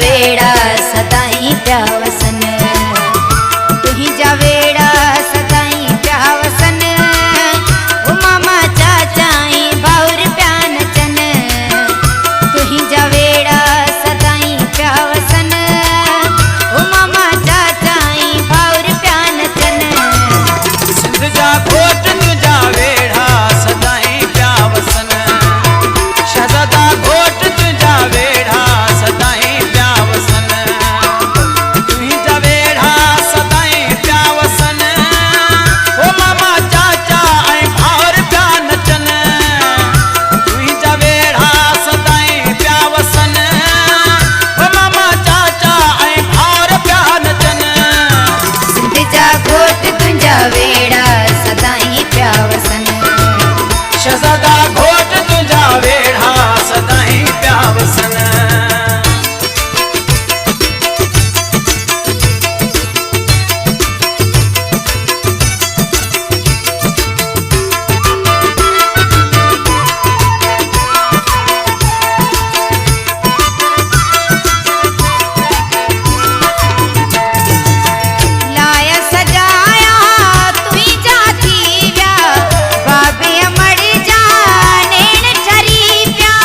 वेड़ा सदाई प्या वसन, तुहिंजा वेड़ा सदाई प्या वसन। ओ मामा चाचाई भाउर प्या नचन, तुहिंजा वेड़ा सदाई प्या वसन। ओ मामा चाचाई भाउर प्या नचन। सिंध जा घोट तुझा वेड़ा सदाई प्या वसन, शहज़ादा घोट तुझा वेड़ा सदाई प्या वसन। तुहिंजा वेड़ा सदाई प्या वसन। ओ मामा चाचा ऐं भाउर प्या नचन, तुहिंजा वेड़ा सदाई प्या वसन। ओ मामा चाचा ऐं भाउर प्या नचन। सिंध जा घोट तुंहिंजा वेड़ा सदाई प्या वसन, शहज़ादा घोट तुझा वेड़ा सदाई प्या वसन। लाया सजाया तुहिंजा थी व्या, बाबे अमर जा नेण ठरी प्या।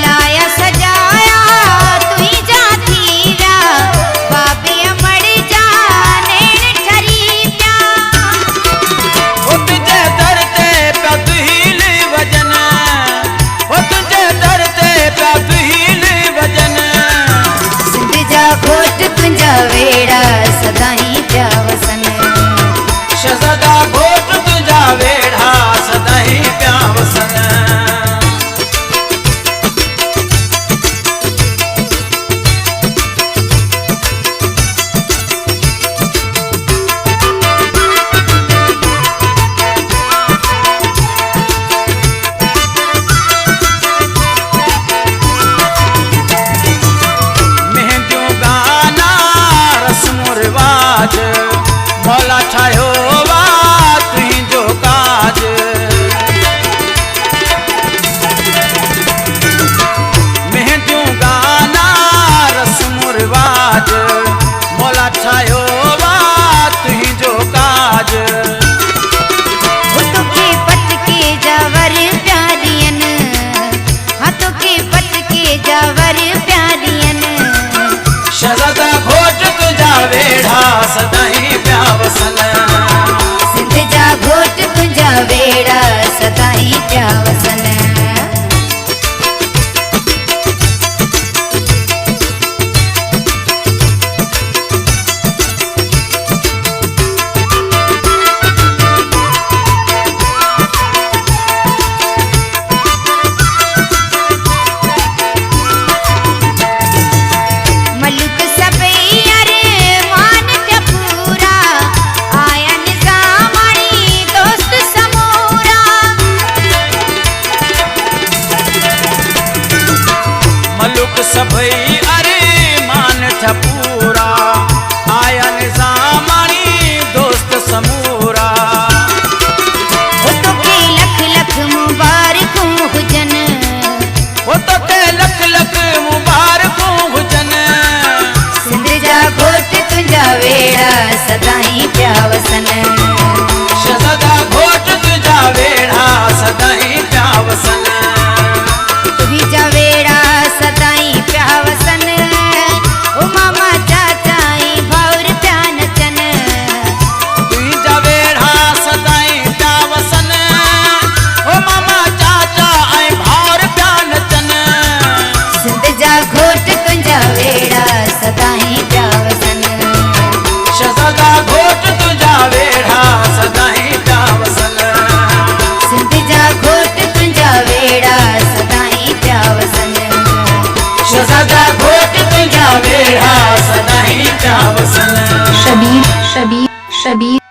लाया सजाया तुहिंजा थी व्या, बाबे अमर जा नेण ठरी प्या। ओ तुझे दर ते प्या तुहील वजन, ओ तुझे दर ते प्या तुहील वजन। सिंध जा घोट तुंहिंजा वेड़ा सदाई प्या वसन, शहज़ादा घोट तुझा वेड़ा सदाई प्या वसन। मेहंदियूं गाना रस्म रिवाज, मौला ठाहियो वा तुहिंजो काज। मेहंदियूं गाना रस्म रिवाज, मौला ठाहियो वा तुहिंजो काज। हाथों के पटके जावर प्यारियन, हाथों के पटके जावर प्यारियन। शहज़ादा घोट तुझा वेड़ा सदाई प्या वसन, सिंध जा घोट तुंहिंजा वेड़ा सदाई प्या वसन। मलुक सबई अरमान प्या पूरा, आया निज़ामाणी दोस्त समूरा। मलुक सभई अरमान था पूरा, आया निज़ामाणी दोस्त समूरा। हो तोखे लख लख मुबारकूं हुजन, वो तो के लख लख मुबारकूं हुजन। सिंध जा घोट तुंहिंजा वेड़ा सदाई प्या वसन, शहज़ादा घोट तुझा वेड़ा सदाई प्या वसन। तुहिंजा वेड़ा सदाई प्या वसन। ओ मामा चाचाई भाउर प्या नचन, तुहिंजा वेड़ा सदाई प्या वसन। ओ मामा चाचा ऐं भाउर प्या नचन। सिंध जा घोट तुंहिंजा वेड़ा सदाई प्या वसन, शहज़ादा घोट तुझा वेड़ा सदाई प्या वसन। सिंध जा घोट तुंहिंजा वेड़ा सदाई प्या वसन। शहज़ादा घोट तुझा वेड़ा सदाई प्या वसन। शबीर